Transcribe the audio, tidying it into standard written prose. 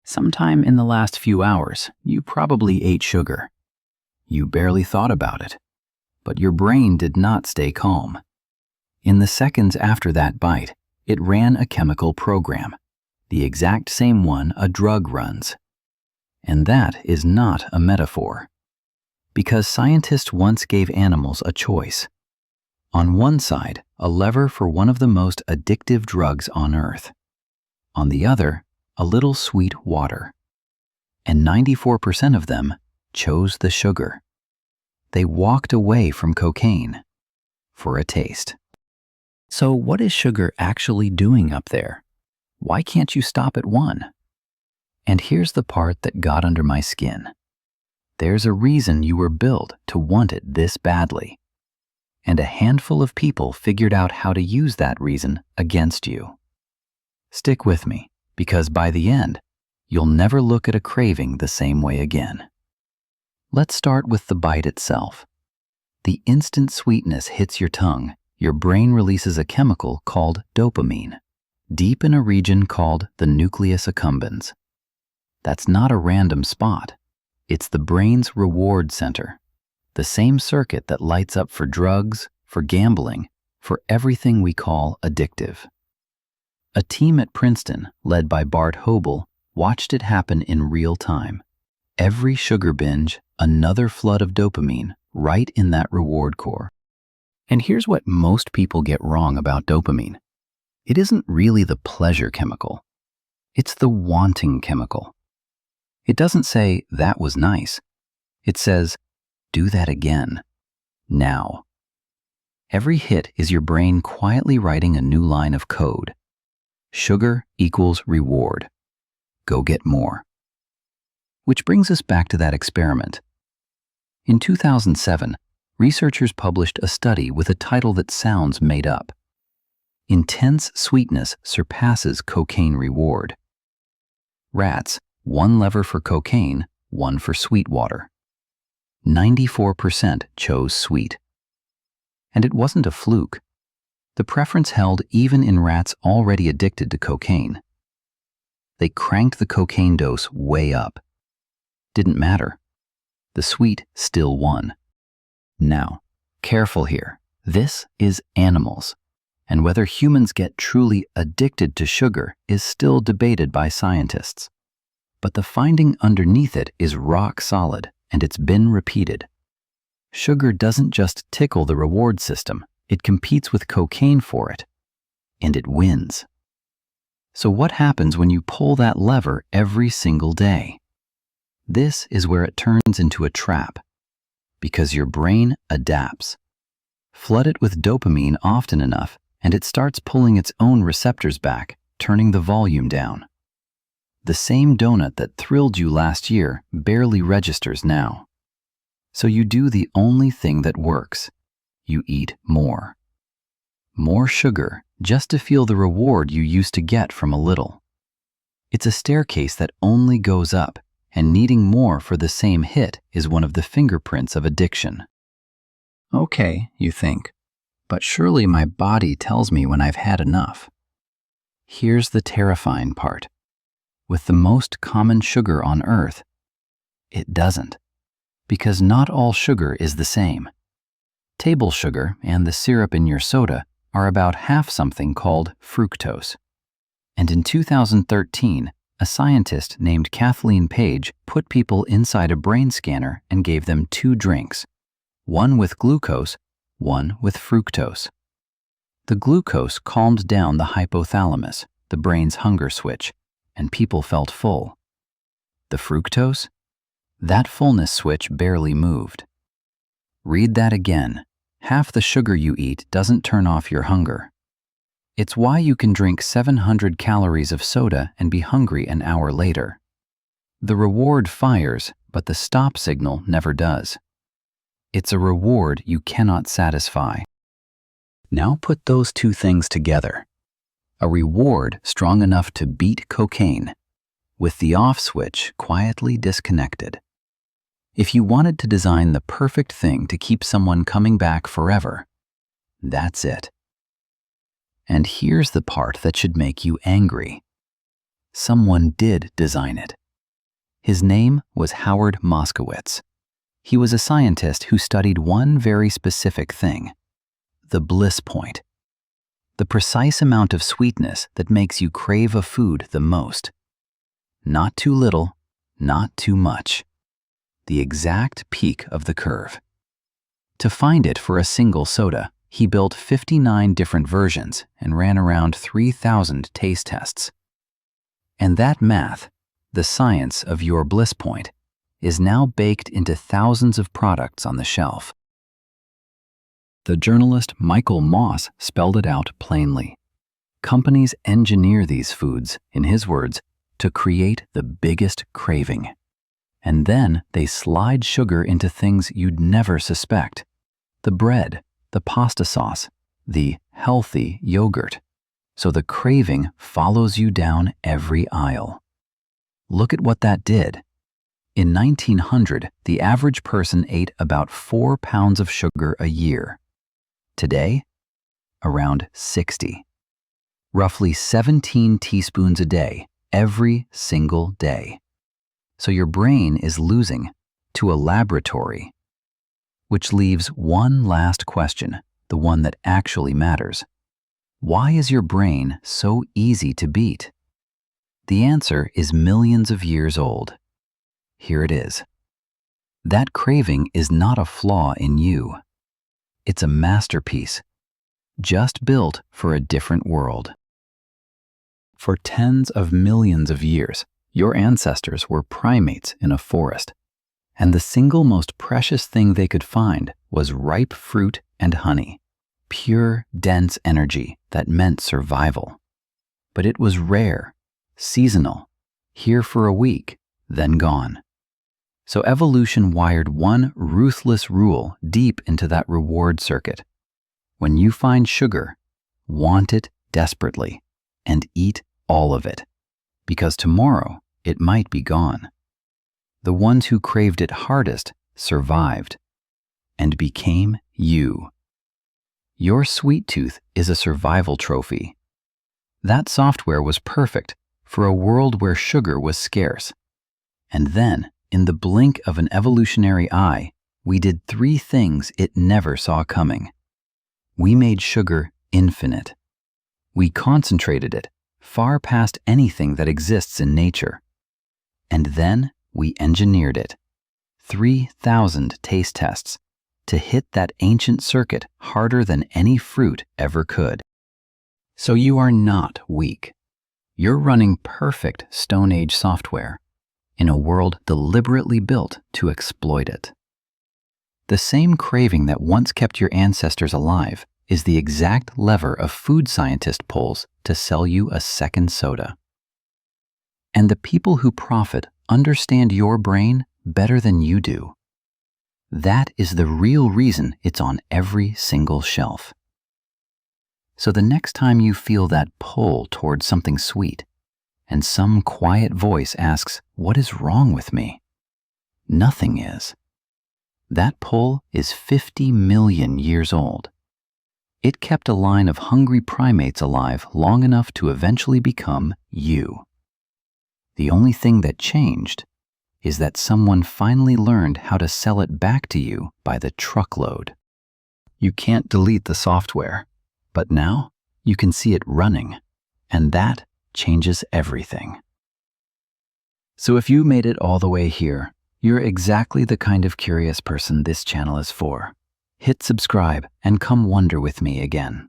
Sometime in the last few hours, you probably ate sugar. You barely thought about it, but your brain did not stay calm. In the seconds after that bite, it ran a chemical program, the exact same one a drug runs. And that is not a metaphor, because scientists once gave animals a choice. On one side, a lever for one of the most addictive drugs on Earth. On the other, a little sweet water. And 94% of them chose the sugar. They walked away from cocaine for a taste. So what is sugar actually doing up there? Why can't you stop at one? And here's the part that got under my skin. There's a reason you were built to want it this badly. And a handful of people figured out how to use that reason against you. Stick with me, because by the end, you'll never look at a craving the same way again. Let's start with the bite itself. The instant sweetness hits your tongue, your brain releases a chemical called dopamine, deep in a region called the nucleus accumbens. That's not a random spot. It's the brain's reward center, the same circuit that lights up for drugs, for gambling, for everything we call addictive. A team at Princeton, led by Hoebel, watched it happen in real time. Every sugar binge, another flood of dopamine, right in that reward core. And here's what most people get wrong about dopamine. It isn't really the pleasure chemical. It's the wanting chemical. It doesn't say, "That was nice." It says, "Do that again. Now." Every hit is your brain quietly writing a new line of code. Sugar equals reward. Go get more. Which brings us back to that experiment. In 2007, researchers published a study with a title that sounds made up. Intense sweetness surpasses cocaine reward. Rats, one lever for cocaine, one for sweet water. 94% chose sweet. And it wasn't a fluke. The preference held even in rats already addicted to cocaine. They cranked the cocaine dose way up. Didn't matter. The sweet still won. Now, careful here. This is animals. And whether humans get truly addicted to sugar is still debated by scientists. But the finding underneath it is rock solid, and it's been repeated. Sugar doesn't just tickle the reward system, it competes with cocaine for it, and it wins. So what happens when you pull that lever every single day? This is where it turns into a trap, because your brain adapts. Flood it with dopamine often enough, and it starts pulling its own receptors back, turning the volume down. The same donut that thrilled you last year barely registers now. So you do the only thing that works. You eat more. More sugar just to feel the reward you used to get from a little. It's a staircase that only goes up, and needing more for the same hit is one of the fingerprints of addiction. Okay, you think, but surely my body tells me when I've had enough. Here's the terrifying part. With the most common sugar on Earth, it doesn't, because not all sugar is the same. Table sugar and the syrup in your soda are about half something called fructose. And in 2013, a scientist named Kathleen Page put people inside a brain scanner and gave them 2 drinks, one with glucose, one with fructose. The glucose calmed down the hypothalamus, the brain's hunger switch, and people felt full. The fructose? That fullness switch barely moved. Read that again. Half the sugar you eat doesn't turn off your hunger. It's why you can drink 700 calories of soda and be hungry an hour later. The reward fires, but the stop signal never does. It's a reward you cannot satisfy. Now put those two things together. A reward strong enough to beat cocaine, with the off switch quietly disconnected. If you wanted to design the perfect thing to keep someone coming back forever, that's it. And here's the part that should make you angry. someone did design it. His name was Howard Moskowitz. He was a scientist who studied one very specific thing: the bliss point. The precise amount of sweetness that makes you crave a food the most. Not too little, not too much. The exact peak of the curve. To find it for a single soda, he built 59 different versions and ran around 3,000 taste tests. And that math, the science of your bliss point, is now baked into thousands of products on the shelf. The journalist Michael Moss spelled it out plainly. Companies engineer these foods, in his words, to create the biggest craving. And then they slide sugar into things you'd never suspect. The bread, the pasta sauce, the healthy yogurt. So the craving follows you down every aisle. Look at what that did. In 1900, the average person ate about 4 pounds of sugar a year. Today, around 60. Roughly 17 teaspoons a day, every single day. So your brain is losing to a laboratory. Which leaves one last question, the one that actually matters. Why is your brain so easy to beat? The answer is millions of years old. Here it is. That craving is not a flaw in you. It's a masterpiece, just built for a different world. For tens of millions of years, your ancestors were primates in a forest, and the single most precious thing they could find was ripe fruit and honey, pure, dense energy that meant survival. But it was rare, seasonal, here for a week, then gone. So evolution wired one ruthless rule deep into that reward circuit. When you find sugar, want it desperately and eat all of it, because tomorrow it might be gone. The ones who craved it hardest survived and became you. Your sweet tooth is a survival trophy. That software was perfect for a world where sugar was scarce. And then, in the blink of an evolutionary eye, we did 3 things it never saw coming. We made sugar infinite. We concentrated it far past anything that exists in nature. And then we engineered it, 3,000 taste tests, to hit that ancient circuit harder than any fruit ever could. So you are not weak. You're running perfect Stone Age software in a world deliberately built to exploit it. The same craving that once kept your ancestors alive is the exact lever a food scientist pulls to sell you a second soda. And the people who profit understand your brain better than you do. That is the real reason it's on every single shelf. So the next time you feel that pull towards something sweet, and some quiet voice asks, "What is wrong with me?" Nothing is. That pull is 50 million years old. It kept a line of hungry primates alive long enough to eventually become you. The only thing that changed is that someone finally learned how to sell it back to you by the truckload. You can't delete the software, but now you can see it running, and that changes everything. So if you made it all the way here, you're exactly the kind of curious person this channel is for. Hit subscribe and come wonder with me again.